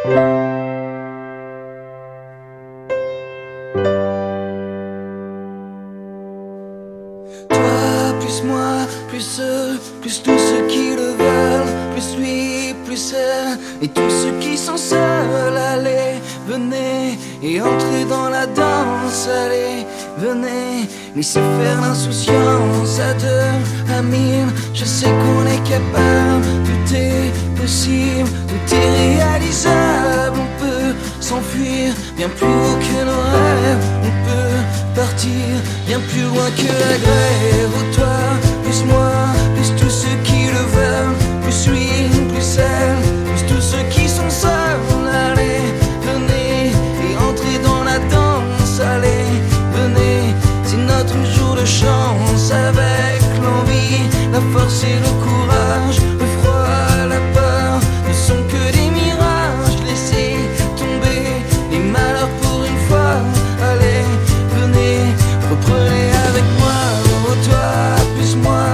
Toi, plus moi, plus eux, plus tous ceux qui le veulent, plus lui, plus elle, et tous ceux qui sont seuls. Allez, venez et entrez dans la danse. Allez, venez, laissez faire l'insouciance. À deux, à mille, je sais qu'on est capable. Tout est possible, tout est réalisable. On peut s'enfuir bien plus haut que nos rêves. On peut partir bien plus loin que la grève. Oh, toi, plus moi, plus tous ceux qui le veulent, plus lui, plus elle, plus tous ceux qui sont seuls. Allez, venez et entrez dans la danse. Allez, venez, c'est notre jour de chance. Avec l'envie, la force et le courage, le froid, la peur ne sont que des mirages. Laissez tomber les malheurs pour une fois. Allez, venez, reprenez avec moi. Oh, toi, plus moi,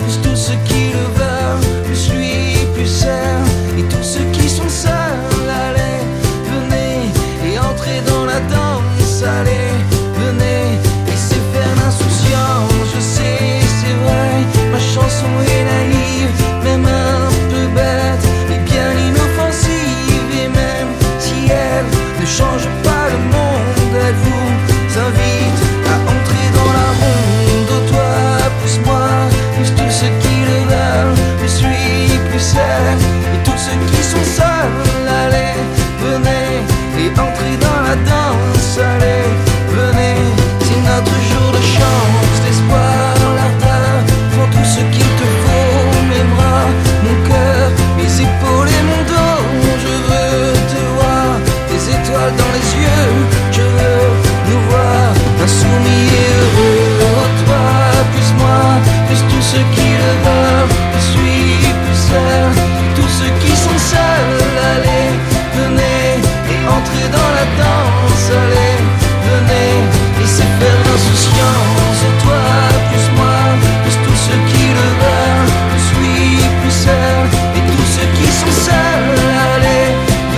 plus tous ceux qui le veulent, plus lui, plus elle, et tous ceux qui sont seuls. Allez, venez et entrez dans la danse. Allez, venez, laissez faire l'insouciance. Je sais, c'est vrai, ma chanson est naïve, même un peu bête, mais bien inoffensive. Et même si elle ne change pas le monde, elle vous invite à entrer dans la ronde. Oh, toi, plus moi, plus tous ceux qui le veulent, plus lui, plus elle, et tous ceux qui sont seuls. Allez, venez et entrez dans la danse. Allez, venez, c'est notre jour de chance. L'espoir, l'ardeur, font tout ce qu'il te faut. Mes bras, mon cœur, mes épaules et mon dos. Je veux te voir, des étoiles dans les yeux. Je veux nous voir insoumis et heureux. Oh, toi, plus moi, plus tous ceux qui le veulent, plus lui, plus elle, tous ceux qui sont seuls. Allez, venez et entrez dans la danse. Allez, venez, laissez faire l'insouciance. Oh, toi, plus moi, plus tous ceux qui le veulent, plus lui, plus elle, et tous ceux qui sont seuls. Allez,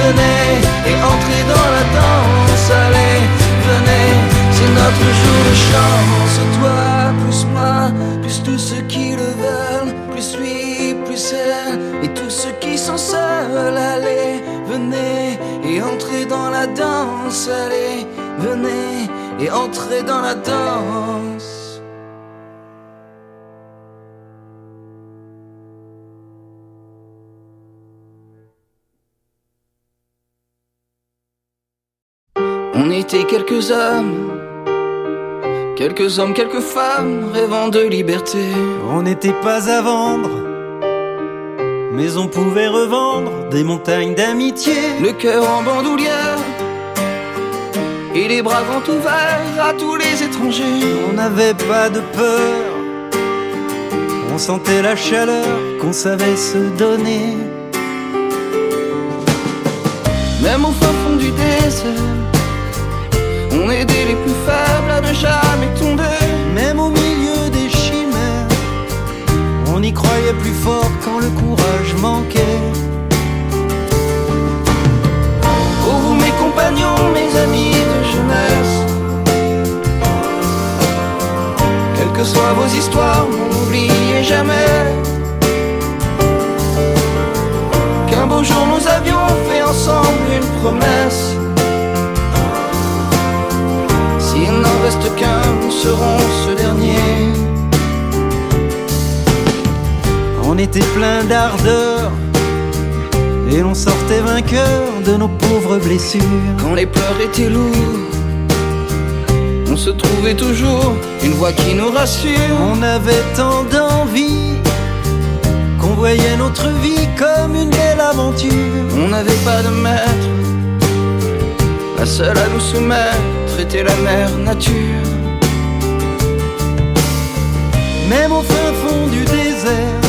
venez et entrez dans la danse. Allez, venez, c'est notre jour de chance. Oh, toi, plus moi, plus tous ceux qui le veulent, plus lui, plus elle, et tous ceux qui sont seuls. Allez, venez et entrez dans la danse. Allez, venez et entrez dans la danse. On était quelques hommes, quelques femmes rêvant de liberté. On n'était pas à vendre, mais on pouvait revendre des montagnes d'amitié. Le cœur en bandoulière et les bras grands ouverts à tous les étrangers. On n'avait pas de peur, on sentait la chaleur qu'on savait se donner. Même au fin fond du désert, on aidait les plus faibles à ne jamais tomber. Même au milieu des chimères, on y croyait plus fort quand le courage manquait. Oh, vous mes compagnons, mes amis de jeunesse, quelles que soient vos histoires, n'oubliez jamais qu'un beau jour nous avions fait ensemble une promesse. S'il n'en reste qu'un, nous serons ce dernier. On était plein d'ardeur et l'on sortait vainqueur de nos pauvres blessures. Quand les pleurs étaient lourds, on se trouvait toujours une voix qui nous rassure. On avait tant d'envie qu'on voyait notre vie comme une belle aventure. On n'avait pas de maître, la seule à nous soumettre était la mère nature. Même au fin fond du désert,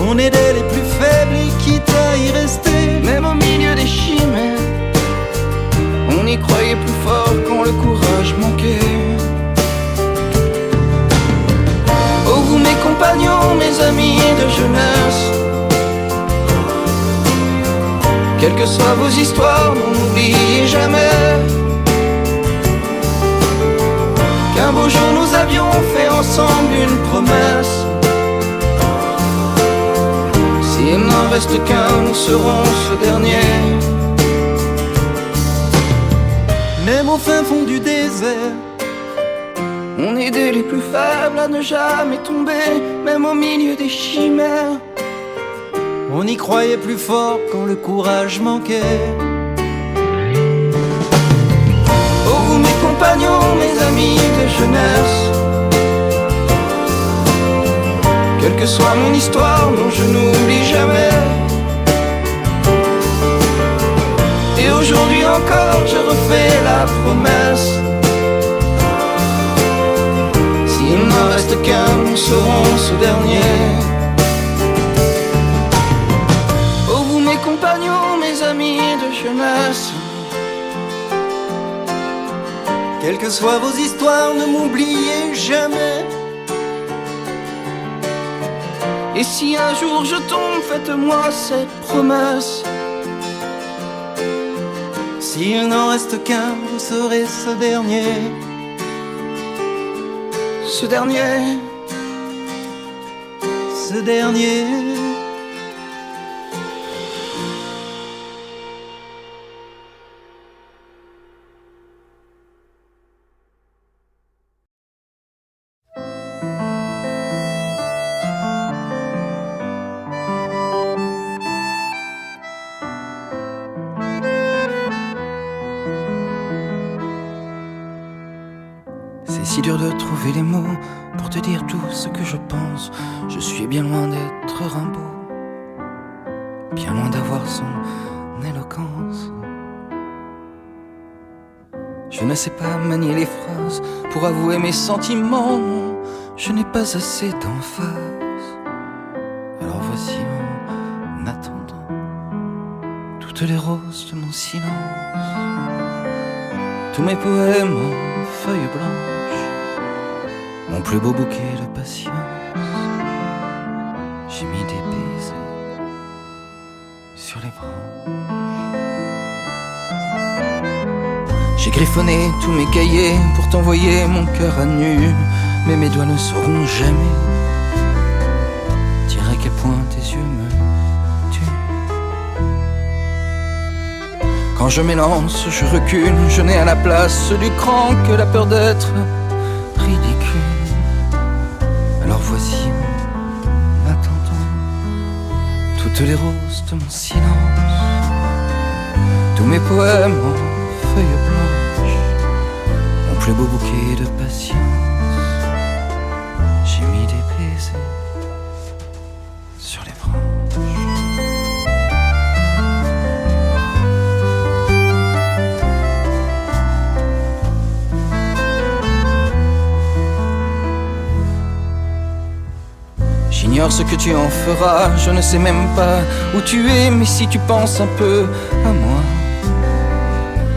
on aidait les plus faibles et quitte à y rester. Même au milieu des chimères, on y croyait plus fort quand le courage manquait. Oh, vous mes compagnons, mes amis de jeunesse, Quelles que soient vos histoires, n'oubliez jamais qu'un beau jour nous avions fait ensemble une promesse. S'il n'en reste qu'un, nous serons ce dernier. Même au fin fond du désert, on aidait les plus faibles à ne jamais tomber, même au milieu des chimères. on y croyait plus fort quand le courage manquait. Oh vous mes compagnons, mes amis de jeunesse, quelle que soit mon histoire, non je n'oublie jamais. Et aujourd'hui encore je refais la promesse, s'il n'en reste qu'un, nous serons ce dernier. Oh vous mes compagnons, mes amis de jeunesse, Quelles que soient vos histoires, ne m'oubliez jamais. et si un jour je tombe, faites-moi cette promesse, S'il n'en reste qu'un, vous serez ce dernier. ce dernier. Ce dernier. C'est si dur de trouver les mots pour te dire tout ce que je pense. Je suis bien loin d'être Rimbaud, bien loin d'avoir son éloquence. Je ne sais pas manier les phrases pour avouer mes sentiments, non, je n'ai pas assez d'emphase. Alors voici en attendant toutes les roses de mon silence, tous mes poèmes en feuilles blanches, mon plus beau bouquet de patience. J'ai mis des baisers sur les branches. J'ai griffonné tous mes cahiers pour t'envoyer mon cœur à nu, mais mes doigts ne sauront jamais dire à quel point tes yeux me tuent. Quand je m'élance, je recule, je n'ai à la place du cran que la peur d'être ridicule. Alors voici en attendant toutes les roses de mon silence, tous mes poèmes en feuilles blanches, mon plus beau bouquet de patience. J'ai mis des baisers sur les branches. J'ignore ce que tu en feras, je ne sais même pas où tu es, mais si tu penses un peu à moi,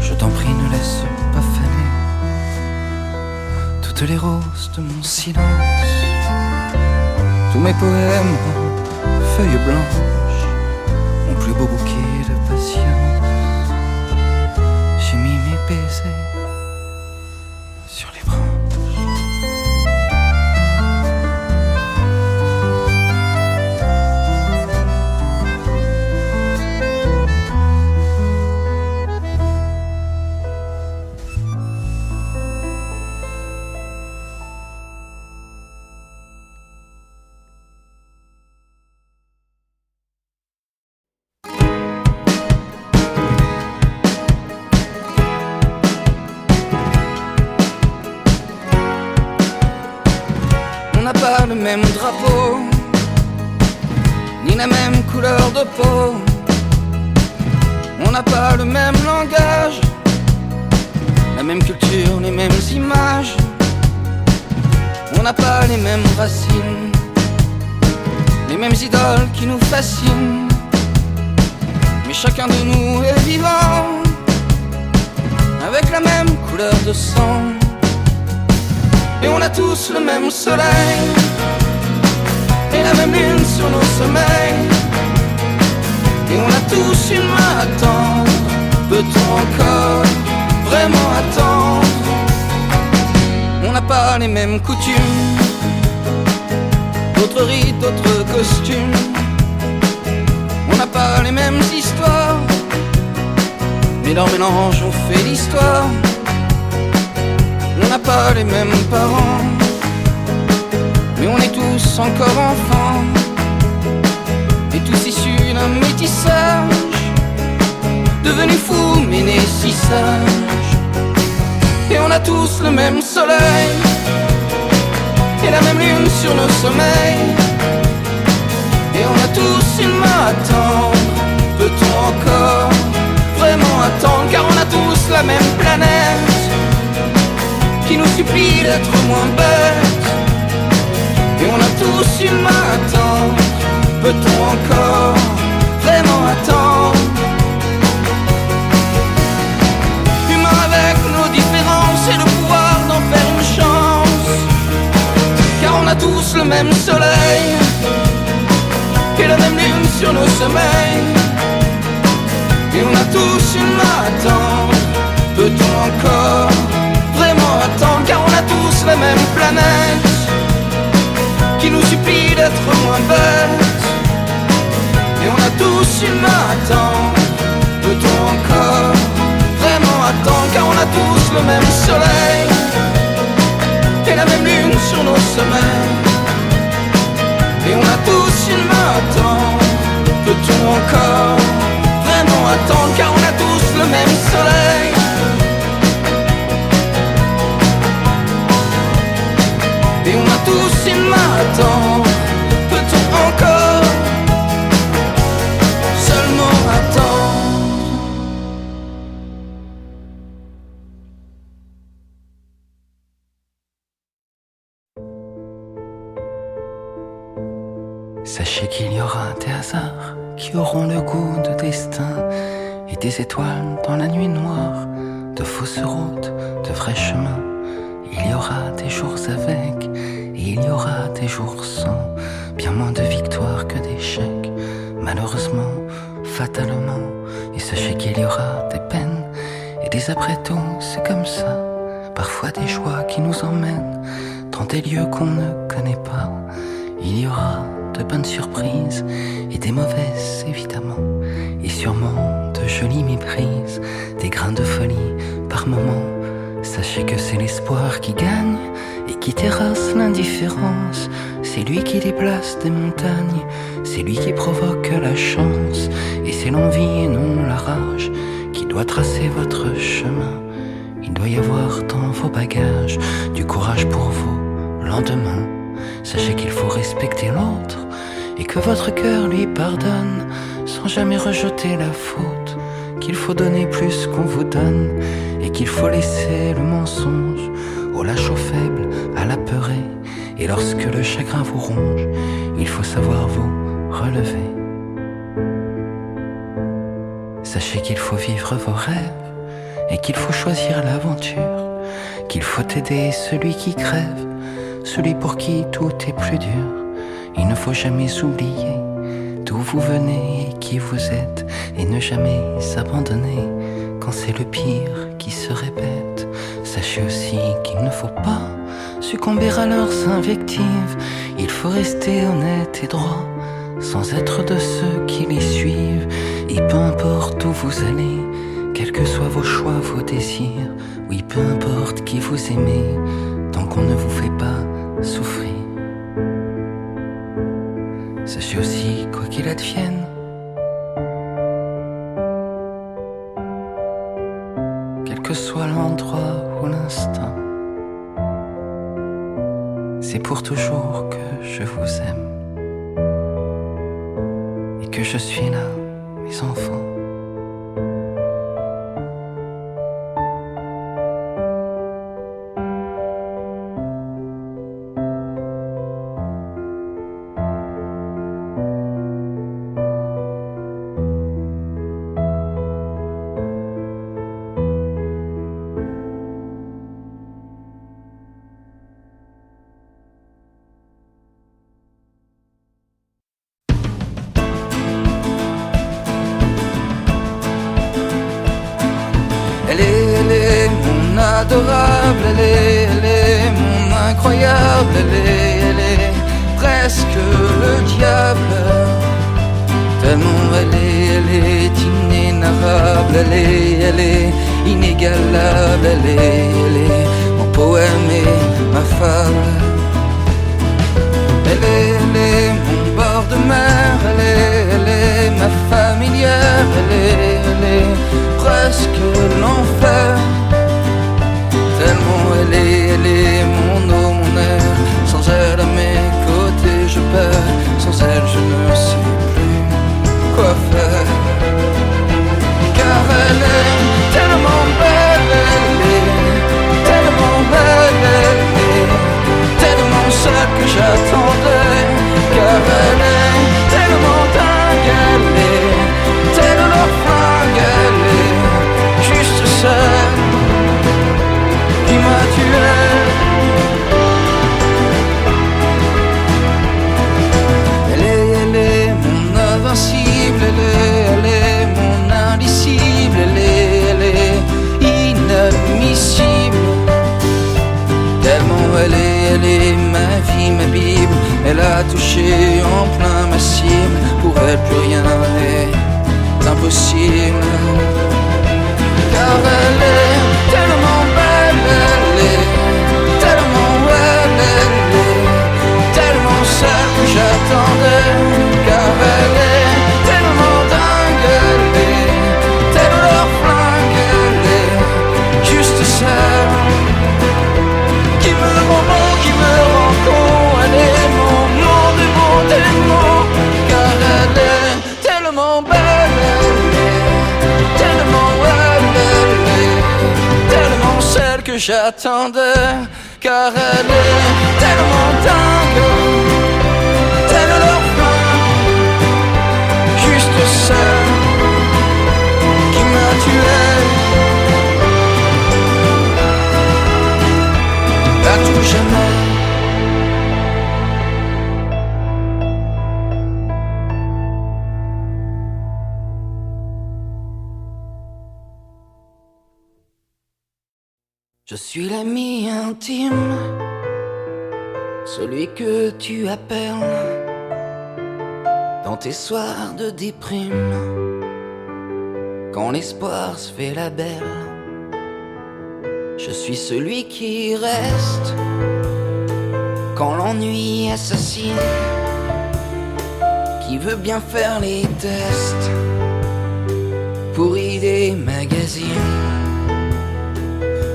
je t'en prie ne laisse pas faner toutes les roses de mon silence, tous mes poèmes en feuilles blanches, mon plus beau bouquet de patience. J'ai mis mes baisers sur les branches. On n'a pas le même drapeau, ni la même couleur de peau. On n'a pas le même langage, la même culture, les mêmes images. On n'a pas les mêmes racines, les mêmes idoles qui nous fascinent. Mais chacun de nous est vivant, avec la même couleur de sang. Et on a tous le même soleil et la même lune sur nos sommeils. Et on a tous une main à les mêmes coutumes, d'autres rites, d'autres costumes. On n'a pas les mêmes histoires, mais leur mélange on fait l'histoire. On n'a pas les mêmes parents, mais on est tous encore enfants, et tous issus d'un métissage, devenus fous mais nés si sages. Et on a tous le même soleil et la même lune sur nos sommeils. Et on a tous une main à tendre. Peut-on encore vraiment attendre? Car on a tous la même planète qui nous supplie d'être moins bêtes. Et on a tous une main à tendre. Peut-on encore vraiment attendre? Humains avec nos différences et le pouvoir d'en faire une chance. Car on a tous le même soleil et la même lune sur nos sommeils. Et on a tous une main à tendre. Peut-on encore vraiment attendre? Car on a tous la même planète qui nous supplie d'être moins bêtes. Et on a tous une main à tendre. Peut-on encore vraiment attendre? Car on a tous le même soleil et la même lune sur nos sommeils. Et on a tous une main à tendre. Peut-on encore vraiment attendre? Car on a tous le même soleil. Et on a tous une main à tendre. Peut-on encore seulement attendre? Sachez qu'il y aura des hasards qui auront le goût de destin, et des étoiles dans la nuit noire, de fausses routes, de vrais chemins. Il y aura des jours avec, et il y aura des jours sans, bien moins de victoires que d'échecs, malheureusement, fatalement. Et sachez qu'il y aura des peines, et des après-tout, c'est comme ça. Parfois des joies qui nous emmènent dans des lieux qu'on ne connaît pas. Il y aura de bonnes surprises et des mauvaises évidemment, et sûrement de jolies méprises, des grains de folie par moments. Sachez que c'est l'espoir qui gagne et qui terrasse l'indifférence. C'est lui qui déplace des montagnes, c'est lui qui provoque la chance. Et c'est l'envie et non la rage qui doit tracer votre chemin. Il doit y avoir dans vos bagages du courage pour vos lendemains. Sachez qu'il faut respecter l'autre et que votre cœur lui pardonne sans jamais rejeter la faute, qu'il faut donner plus qu'on vous donne et qu'il faut laisser le mensonge au lâche, au faible, à l'apeuré. Et lorsque le chagrin vous ronge, il faut savoir vous relever. Sachez qu'il faut vivre vos rêves et qu'il faut choisir l'aventure, qu'il faut aider celui qui crève, celui pour qui tout est plus dur. Il ne faut jamais oublier d'où vous venez et qui vous êtes, et ne jamais s'abandonner quand c'est le pire qui se répète. Sachez aussi qu'il ne faut pas succomber à leurs invectives. Il faut rester honnête et droit, sans être de ceux qui les suivent. Et peu importe où vous allez, quels que soient vos choix, vos désirs, oui, peu importe qui vous aimez, tant qu'on ne vous fait pas souffrir. Sachez aussi, quoi qu'il advienne, quel que soit l'endroit ou l'instant, c'est pour toujours que je vous aime et que je suis là, mes enfants. Elle est mon adorable, elle est mon incroyable, elle est presque le diable. Tellement elle est inénarrable, elle est inégalable, elle est mon poème et ma fable. Elle est mon bord de mer, elle est ma familière, elle est presque l'enfer. Tellement elle est mon eau, mon air. Sans elle à mes côtés je perds, sans elle je ne sais plus quoi faire. Car elle est tellement belle, elle est tellement belle, elle est tellement celle que j'attendais. Car elle est tellement dingue, elle est tellement leur flingue, elle est juste celle qui m'a tué. Elle est mon invincible, elle est mon indicible, elle est inadmissible. Tellement elle est ma vie, ma Bible. Elle a touché en plein ma cible. Pour elle plus rien n'est impossible. Car elle est tellement belle, elle est tellement belle, elle est tellement celle que j'attendais. Car elle est tellement dingue, elle est tellement leur flingue, elle est juste celle qui me rend bon, qui me rend con. Elle est mon monde et mon démon. Car elle est tellement belle, elle est tellement belle, elle est tellement celle que j'attendais. Car elle est tellement dingue, tellement leur flingue, juste celle qui m'a tué. À tout jamais. Je suis l'ami intime, celui que tu appelles dans tes soirs de déprime, quand l'espoir se fait la belle. Je suis celui qui reste quand l'ennui assassine, qui veut bien faire les tests pour idées magazines.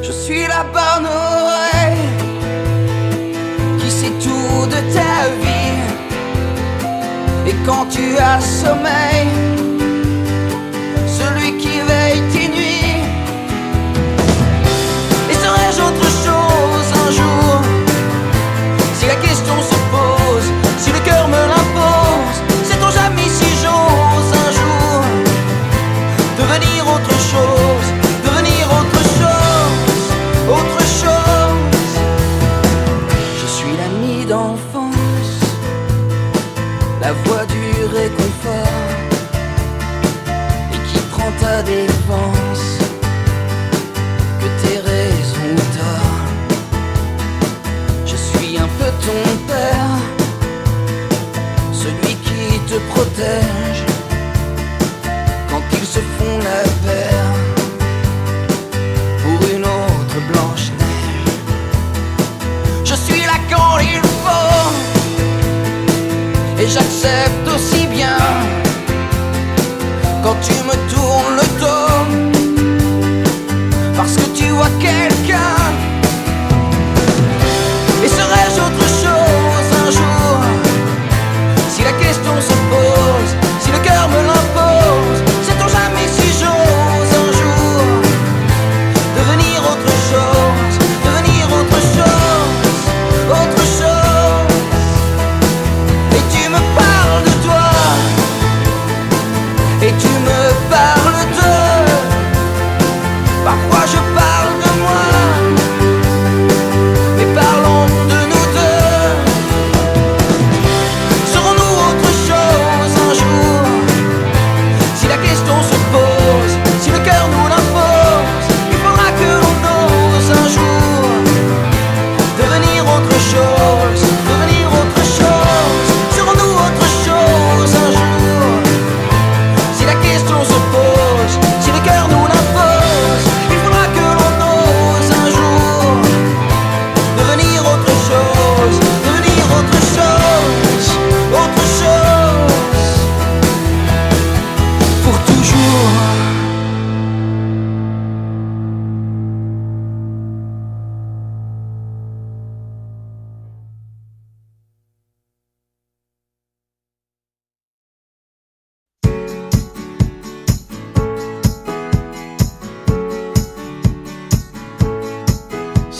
Je suis la bonne oreille qui sait tout de ta vie. Et quand tu as sommeil, celui qui veille tes nuits. Et serais-je autre chose un jour, si la question se pose, si le cœur me l'impose? Sait-on jamais si j'ose un jour devenir autre chose, devenir autre chose, autre chose? Je suis l'ami d'enfance, la voix du réconfort, et qui prend ta défense, que tes raisons ou torts. Je suis un peu ton père, celui qui te protège quand ils se font la paire pour une autre Blanche-Neige. Je suis là quand il faut, et j'accepte aussi bien quand tu me tournes le dos, parce que tu vois quelqu'un. Et serais-je autre chose un jour, si la question se pose, si le cœur me l'impose? Sait-on jamais si j'ose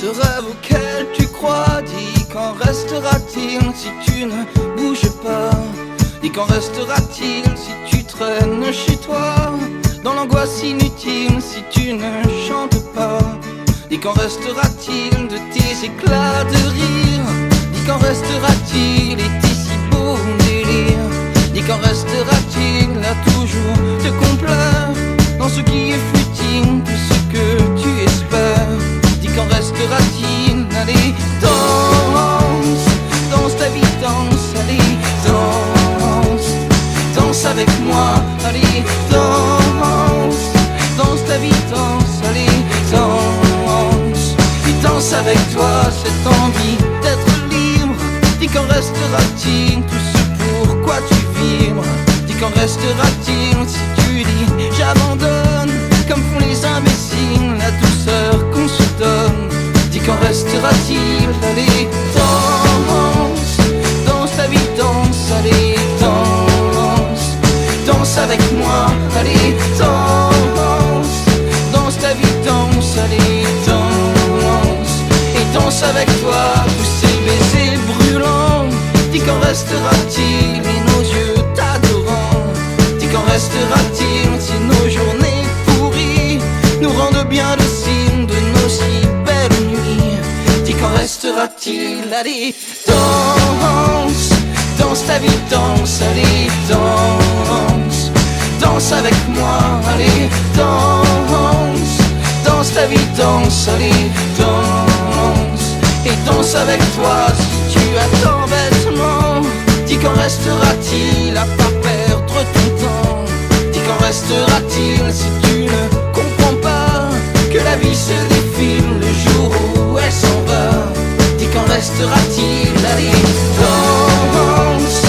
ce rêve auquel tu crois. Dis qu'en restera-t-il si tu ne bouges pas? Dis qu'en restera-t-il si tu traînes chez toi? Dans l'angoisse inutile si tu ne chantes pas? Dis qu'en restera-t-il de tes éclats de rire? Dis qu'en restera-t-il et tes si beaux délires? Dis qu'en restera-t-il à toujours te complaire dans ce qui est futile, tout ce que tu espères? Dis qu'en restera-t-il? Allez, danse, danse ta vie, danse, allez, danse, danse avec moi, allez, danse, danse ta vie, danse, allez, danse, et danse avec toi cette envie d'être libre. Dis qu'en restera-t-il, tout ce pourquoi tu vibres? Dis qu'en restera-t-il si tu dis j'abandonne, comme font les imbéciles, la douceur qu'on se donne? Dis qu'en restera-t-il? Allez, danse, danse ta vie, danse, allez, danse, danse avec moi, allez, danse, danse ta vie, danse, allez, danse, et danse avec toi tous ces baisers brûlants. Dis qu'en restera-t-il et nos yeux t'adorant? Dis qu'en restera-t-il si nos journées pourries nous rendent bien le signe de nos si belles nuits? Dis qu'en restera-t-il? Allez, danse, danse ta vie, danse, allez, danse, danse avec moi, allez, danse, danse ta vie, danse, allez, danse, et danse avec toi si tu attends bêtement. Dis qu'en restera-t-il à pas perdre ton temps? Dis qu'en restera-t-il si tu ne comprends pas que la vie se défile le jour où elle s'en va? Dis qu'en restera-t-il? Allez, danse,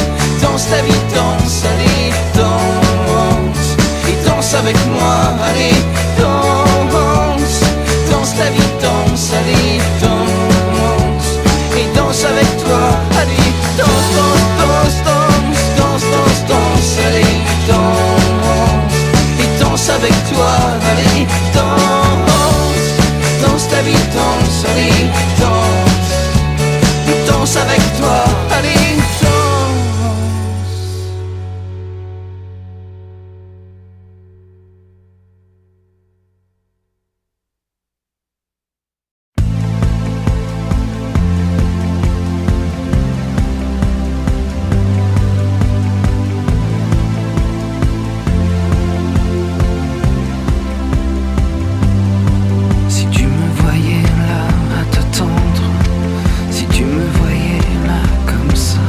danse ta vie, danse, allez, danse, et danse avec moi, allez, danse, danse ta vie, danse, allez, danse, et danse avec toi, allez, danse, danse, danse, danse, danse, danse, danse, allez, danse, et danse avec toi, allez, danse, danse ta vie, danse, allez, danse, et danse avec toi, allez, danse. Si tu me voyais là à t'attendre, si tu me voyais là comme ça,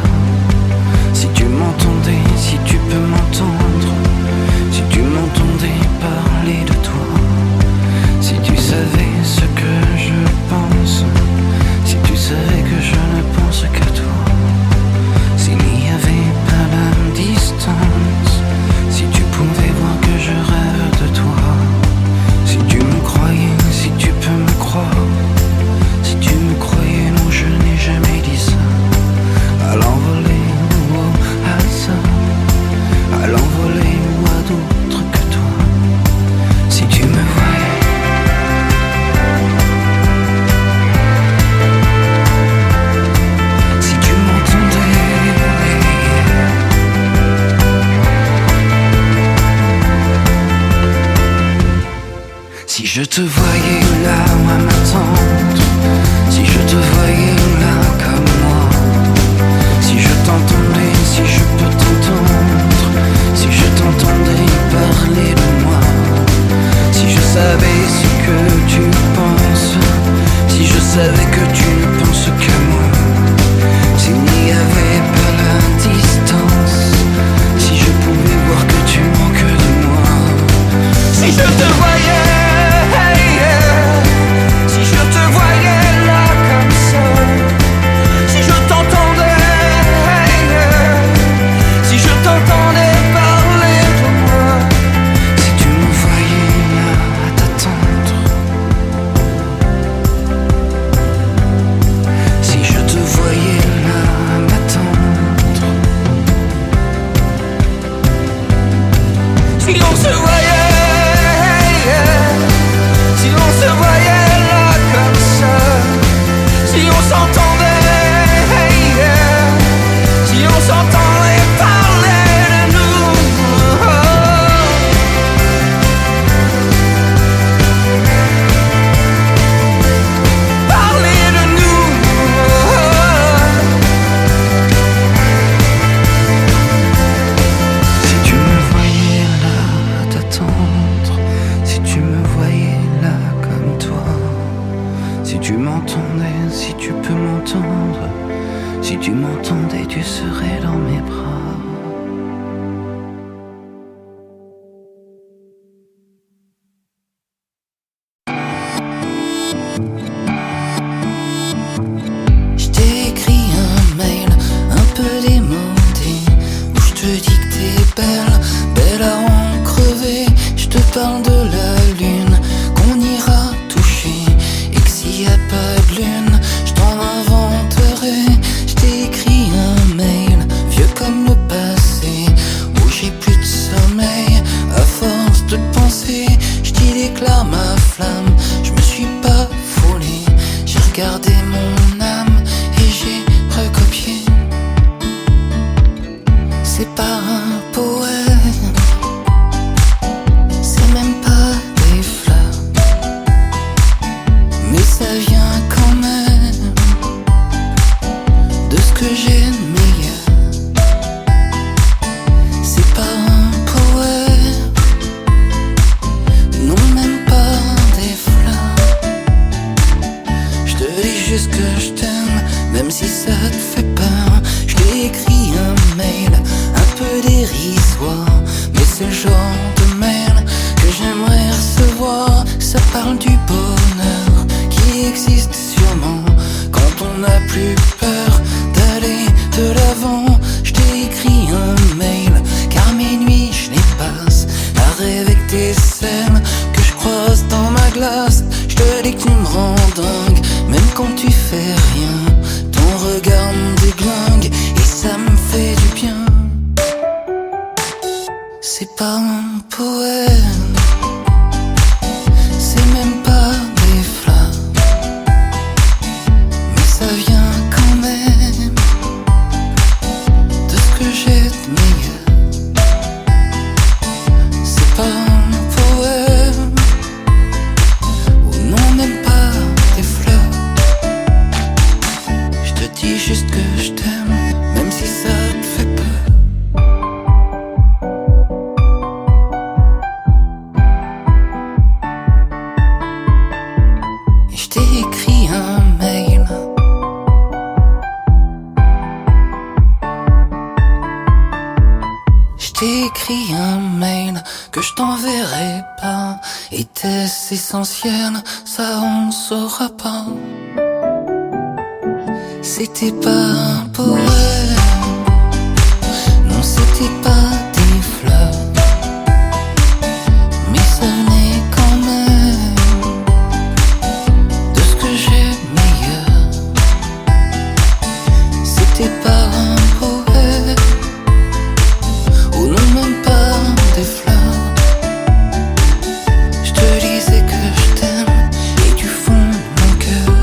si tu m'entendais, si tu peux m'entendre, si tu m'entendais parler de toi, si tu savais ce que je pense, si tu savais que je ne pense qu'à toi, s'il n'y avait pas la distance, si tu pouvais voir que je rêve de toi, si tu me croyais, si tu peux me croire, si tu me croyais, non je n'ai jamais dit ça, à l'envolée ou au hasard, à l'envolée ou à d'autres que toi, si tu me voyais. Si tu m'entendais, si je te voyais là à m'attendre, si je te voyais là comme moi, si je t'entendais, si je peux t'entendre, si je t'entendais parler de moi, si je savais ce que tu penses, si je savais que tu ne penses qu'à moi, s'il n'y avait pas la distance, si je pouvais voir que tu manques de moi, si je te voyais, si je te voyais là comme ça, si je t'entendais, si je t'entendais parler de moi, si tu me voyais là à t'attendre, si je te voyais là à m'attendre, si on se voyait, tu serais dans mes bras. Je t'ai écrit un mail un peu démonté où je te dis que t'es belle, belle à en crever. Je te parle de la lune qu'on ira toucher et que s'il y a pas de lune, je t'en inventerai. Je t'ai écrit un mail vieux comme le passé où j'ai plus de sommeil à force de te penser. Je t'y déclare ma flamme, je me suis pas foulé, j'ai regardé mon âme et j'ai recopié. C'est pas un poème, c'est même pas des fleurs, mais ça vient quand même de ce que j'ai de meilleur. C'est pas un poème, non même pas des fleurs. Je te dis juste que je t'aime, même si ça te fait peur. Je t'ai écrit un mail un peu dérisoire, mais c'est le genre de mail que j'aimerais recevoir. Ça parle du bonheur qui existe sûrement quand on n'a plus peur d'aller de l'avant. Je t'ai écrit un mail car mes nuits je les passe à rêver que tes scènes que je croise dans ma glace. Je te dis que tu me rends dingue, même quand tu fais rien. Ton regard me déglingue et ça me fait du bien. C'est pas un poème, c'est même pas des fleurs, mais ça vient quand même de ce que j'ai de meilleur. C'est pas un poème, ou non même pas des fleurs. Je te dis juste que je t'aime, même si ça te fait peur. Je t'ai écrit un mail. Je t'ai écrit un mail que je t'enverrai pas. Était-ce essentiel? Ça on saura pas. C'était pas un poème, non c'était pas des fleurs, mais ça venait quand même de ce que j'ai de meilleur. C'était pas un poème, ou non même pas des fleurs. Je te disais que je t'aime et du fond de mon cœur.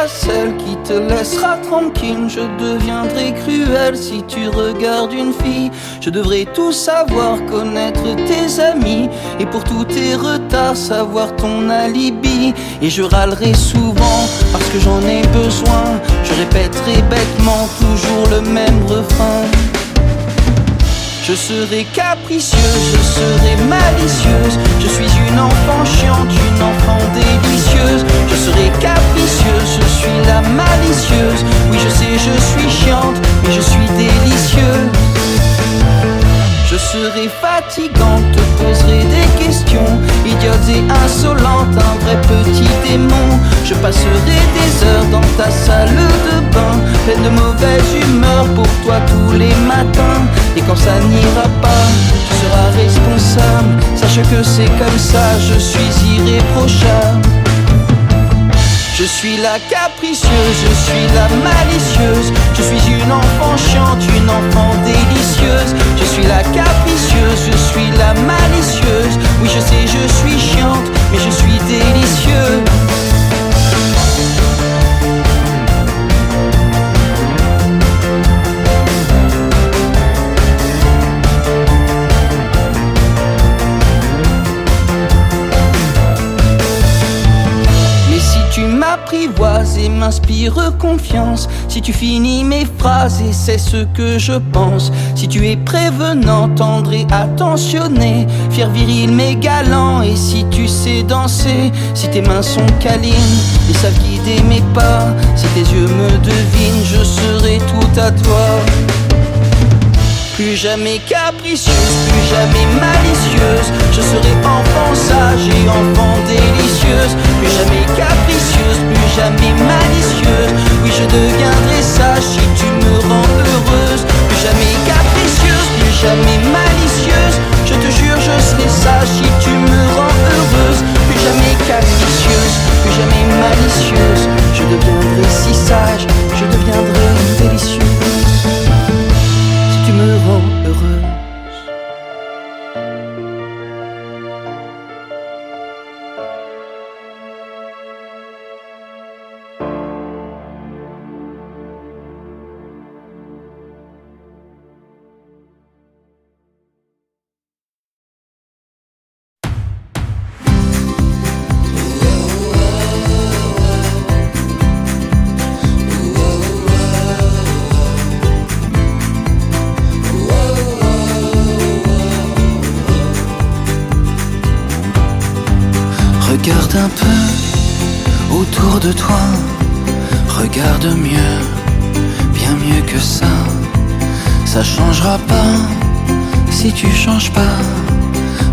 Celle qui te laissera tranquille. Je deviendrai cruel si tu regardes une fille. Je devrais tout savoir, connaître tes amis, et pour tous tes retards savoir ton alibi. Et je râlerai souvent parce que j'en ai besoin. Je répéterai bêtement toujours le même refrain. Je serai capricieuse, je serai malicieuse. Je suis une enfant chiante, une enfant délicieuse. Je serai capricieuse, je suis la malicieuse. Oui je sais je suis chiante, mais je suis délicieuse. Je serai fatigante, te poserai des questions idiote et insolente, un vrai petit démon. Je passerai des heures dans ta salle de bain, pleine de mauvaise humeur pour toi tous les matins. Et quand ça n'ira pas, tu seras responsable. Sache que c'est comme ça, je suis irréprochable. Je suis la capricieuse, je suis la malicieuse. Je suis une enfant chiante, une enfant délicieuse. Je suis la capricieuse, je suis la malicieuse. Oui je sais, je suis chiante, mais je suis délicieuse. M'apprivoise et m'inspire confiance. Si tu finis mes phrases et c'est ce que je pense. Si tu es prévenant, tendre et attentionné, fier, viril mais galant. Et si tu sais danser, si tes mains sont câlines et savent guider mes pas, si tes yeux me devinent, je serai tout à toi. Plus jamais capricieuse, plus jamais malicieuse. Je serai enfant sage et enfant délicieuse. Plus jamais capricieuse, plus jamais malicieuse. Oui je deviendrai sage si tu me rends heureuse. Plus jamais capricieuse, plus jamais malicieuse. Je te jure je serai sage si tu me rends heureuse. Plus jamais capricieuse, plus jamais malicieuse. Je deviendrai si sage, je deviendrai délicieuse. Tu me rends heureuse. Regarde un peu autour de toi, regarde mieux, bien mieux que ça. Ça changera pas si tu changes pas,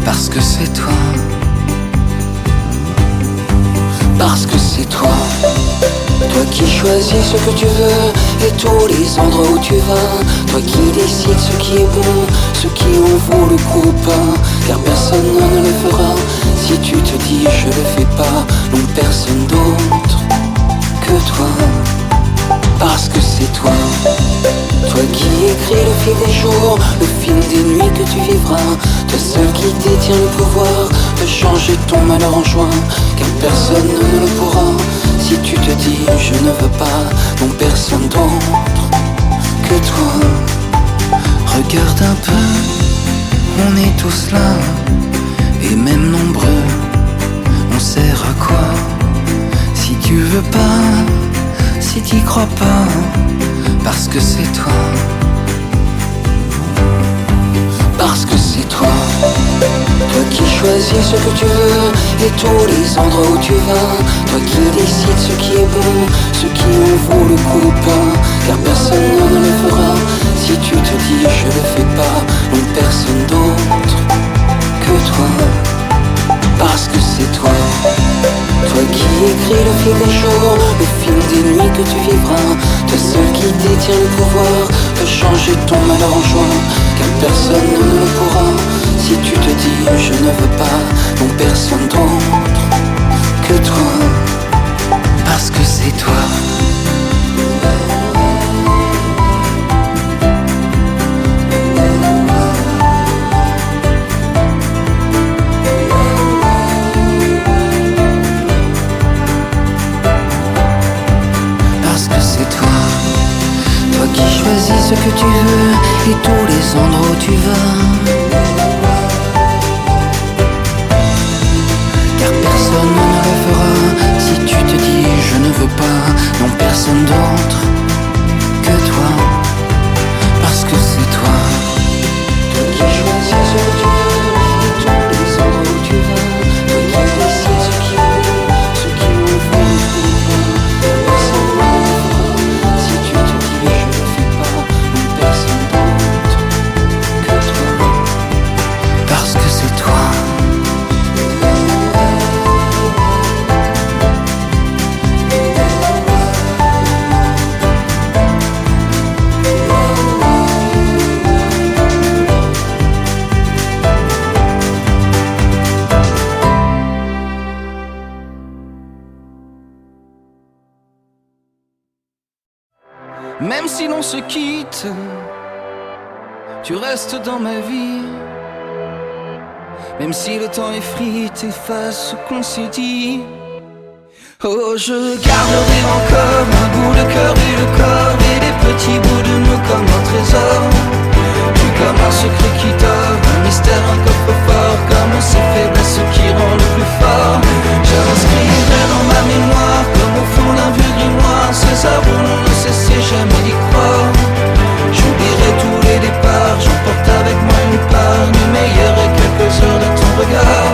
parce que c'est toi. Parce que c'est toi. Toi qui choisis ce que tu veux et tous les endroits où tu vas. Toi qui décides ce qui est bon, ce qui en vaut le coup pas. Car personne ne le fera si tu te dis je le fais pas. Non, personne d'autre que toi. Parce que c'est toi. Toi qui écris le fil des jours, le film des nuits que tu vivras. Toi seul qui détient le pouvoir de changer ton malheur en joie. Car personne ne le pourra si tu te dis je ne veux pas. Non, personne d'autre que toi. Regarde un peu, on est tous là, et même nombreux. On sert à quoi si tu veux pas, si t'y crois pas, parce que c'est toi. Parce que c'est toi. Toi qui choisis ce que tu veux et tous les endroits où tu vas. Toi qui décides ce qui est bon, ce qui en vaut le coup ou pas. Car personne ne le fera si tu te dis je le fais pas. Non, personne d'autre que toi. Parce que c'est toi. Toi qui écris le fil des jours, le film des nuits que tu vivras. Toi seul qui détient le pouvoir de changer ton malheur en joie. Car personne ne le pourra si tu te dis je ne veux pas. Non, personne d'autre que toi. Parce que c'est toi. Choisis ce que tu veux et tous les endroits où tu vas. Car personne ne le fera si tu te dis je ne veux pas. Non, personne d'autre que toi. Parce que c'est toi. Toi qui choisis ce que tu veux et tous les endroits où tu vas. Toi qui décides ce qui est bon, ce qui me fait le coup pas. Personne ne le fera si tu te dis je le fais pas. Non, personne d'autre que toi. Parce que c'est toi. on se quitte, tu restes dans ma vie. Même si le temps effrite, efface ce qu'on s'est dit. Oh, je garderai encore un bout de cœur et le corps et des petits bouts de nous comme un trésor. Tu comme un secret qui dort, un mystère, un coffre-fort, comme ces faiblesses qui rend le plus fort. J'inscrirai dans ma mémoire, comme au fond d'un vieux grimoire, ces heures où l'on ne cessait jamais d'y croire. J'oublierai tous les départs, j'emporte avec moi une part du meilleur et quelques heures de ton regard.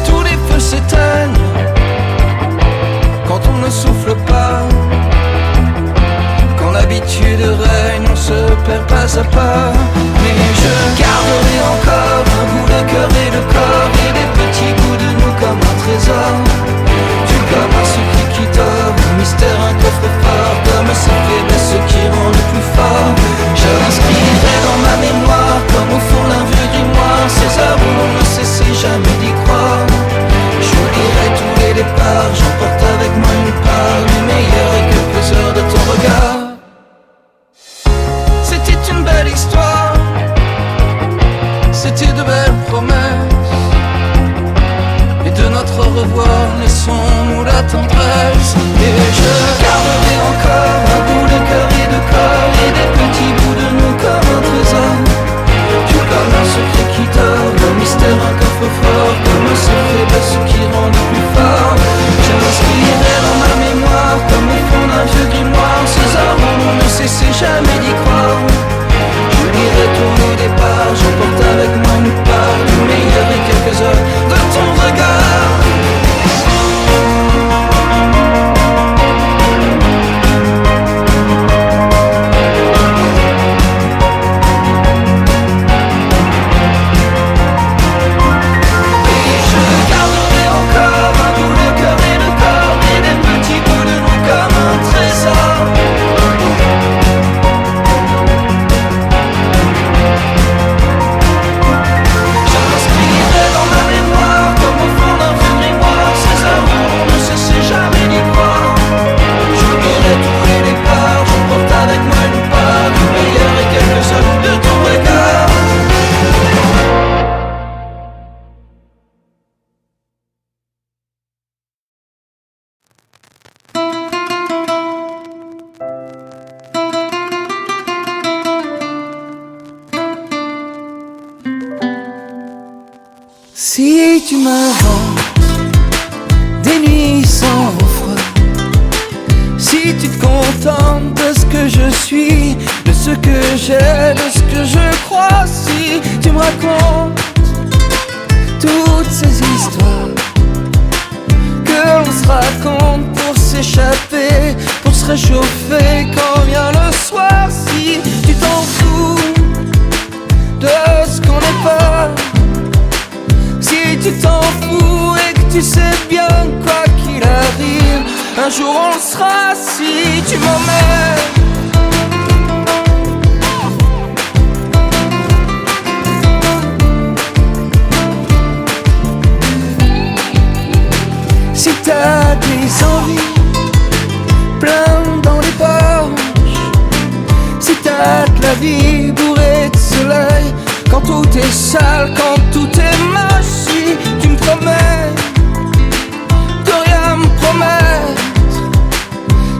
Tous les feux s'éteignent quand on ne souffle pas. Quand l'habitude règne, on se perd pas à pas. Mais je garderai encore un bout de cœur et de corps et des petits bouts de nous comme un trésor. Tu comme un secret qui dort, un mystère, un coffre-fort, comme ces faiblesses qui rend le plus fort. Je l'inscrirai dans ma mémoire, comme au fond d'un vieux grimoire, ces heures où l'on ne cessait jamais d'y croire. J'oublierai tous les départs, j'emporte avec moi une part du meilleur et quelques heures de ton regard. C'était une belle histoire, c'était de belles promesses, et de notre au revoir laissons-nous la tendresse. Et je garderai encore un bout de cœur et de corps et des petits bouts de nous comme un trésor. Tu comme un secret qui dort, un mystère, un coffre-fort, comme ces faiblesses qui rend le plus fort. Je m'inscrirai dans ma mémoire, comme au fond d'un vieux grimoire, ces heures où l'on ne cessait jamais d'y croire. J'oublierai tous les départs, j'emporte avec moi une part du meilleur et quelques heures de ton regard. Si tu m'inventes des nuits sans froid, si tu te contentes de ce que je suis, de ce que j'ai, de ce que je crois, si tu me racontes toutes ces histoires que l'on se raconte pour s'échapper, pour se réchauffer quand vient le soir, si tu t'en fous de ce qu'on n'est pas, si tu t'en fous et que tu sais bien quoi qu'il arrive, un jour on le sera si tu m'emmènes. Si t'as des envies plein dans les poches, si t'as de la vie bourrée de soleil, quand tout est sale, quand tout est moche, si tu me promets de rien me promettre,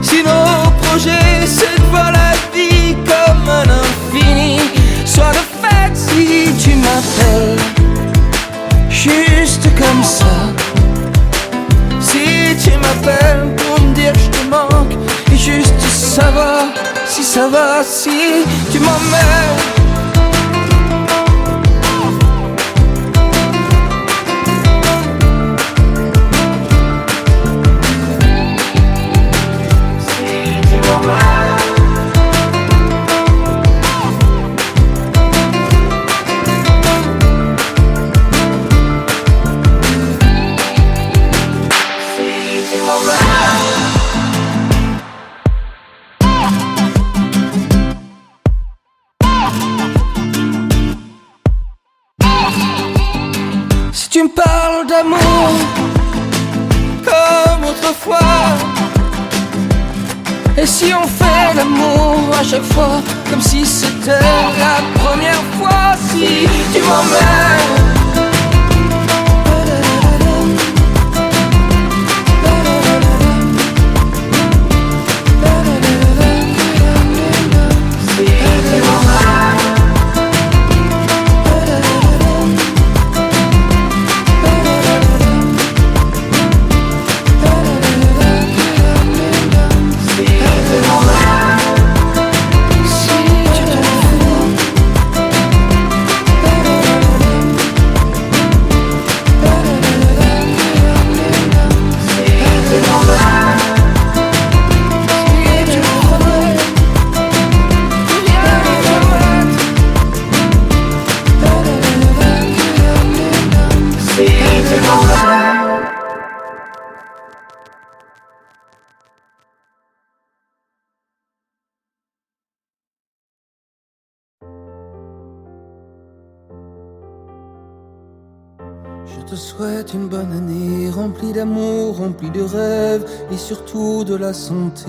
si nos projets c'est de voir la vie comme un infini, sois de fête si tu m'appelles juste comme ça, si tu m'appelles pour me dire que je te manque et juste savoir si ça va, si tu m'emmènes. Tu me parles d'amour comme autrefois, Et si on fait l'amour à chaque fois comme si c'était la première fois, si tu m'emmènes. Je te souhaite une bonne année, remplie d'amour, remplie de rêves, et surtout de la santé,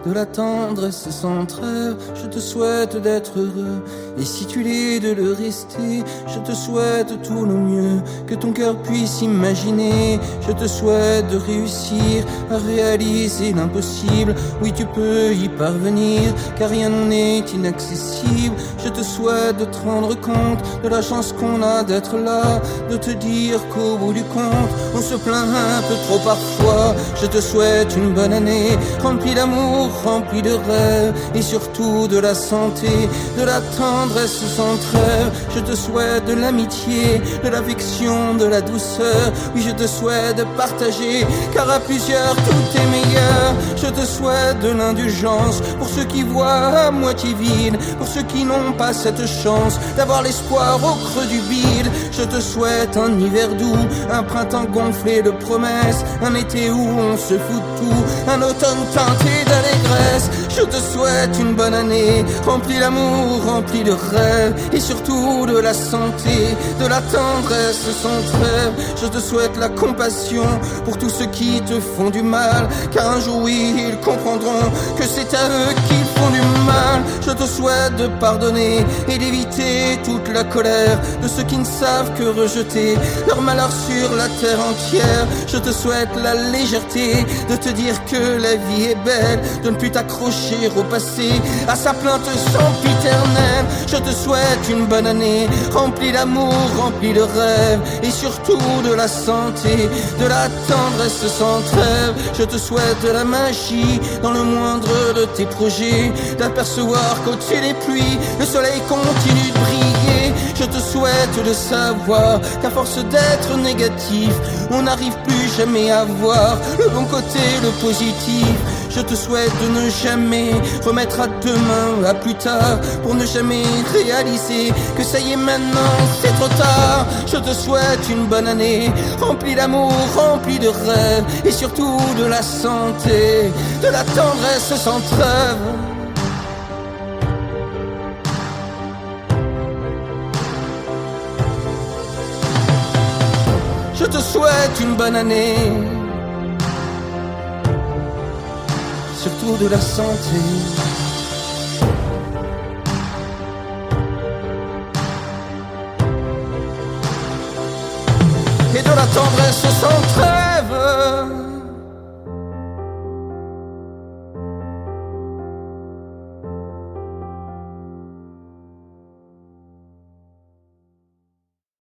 de la tendresse sans trêve. Je te souhaite d'être heureux, et si tu l'es, de le rester. Je te souhaite tout le mieux que ton cœur puisse imaginer. Je te souhaite de réussir à réaliser l'impossible. Oui, tu peux y parvenir, car rien n'est inaccessible. Je te souhaite de te rendre compte de la chance qu'on a d'être là, de te dire qu'au bout du compte, on se plaint un peu trop parfois. Je te souhaite une bonne année, remplie d'amour, remplie de rêves, et surtout de la santé, de la tendresse sans trêve. Je te souhaite de l'amitié, de l'affection, de la douceur. Oui, je te souhaite de partager, car à plusieurs tout est meilleur. Je te souhaite de l'indulgence pour ceux qui voient à moitié vide, pour ceux qui n'ont pas cette chance d'avoir l'espoir au creux du bide. Je te souhaite un hiver doux, un printemps gonflé de promesses, un été où on se fout de tout, un automne teinté d'allégresse. Je te souhaite une bonne année, remplie d'amour, remplie de rêves, et surtout de la santé, de la tendresse sans trêve. Je te souhaite la compassion pour tous ceux qui te font du mal, car un jour oui, ils comprendront que c'est à eux qu'ils font du mal. Je te souhaite de pardonner et d'éviter toute la colère de ceux qui ne savent que rejeter leur malheur sur la terre entière. Je te souhaite la légèreté de te dire que la vie est belle, de ne plus t'accrocher au passé, à sa plainte sempiternelle. Je te souhaite une bonne année, remplie d'amour, remplie de rêves, et surtout de la santé, de la tendresse sans trêve. Je te souhaite de la magie dans le moindre de tes projets, d'apercevoir qu'au-dessus des pluies, le soleil continue de briller. Je te souhaite de savoir qu'à force d'être négatif, on n'arrive plus jamais à voir le bon côté, le positif. Je te souhaite de ne jamais remettre à demain, à plus tard, pour ne jamais réaliser que ça y est maintenant, c'est trop tard. Je te souhaite une bonne année, remplie d'amour, remplie de rêves, et surtout de la santé, de la tendresse sans trêve. Je te souhaite une bonne année, surtout de la santé, et de la tendresse sans trêve.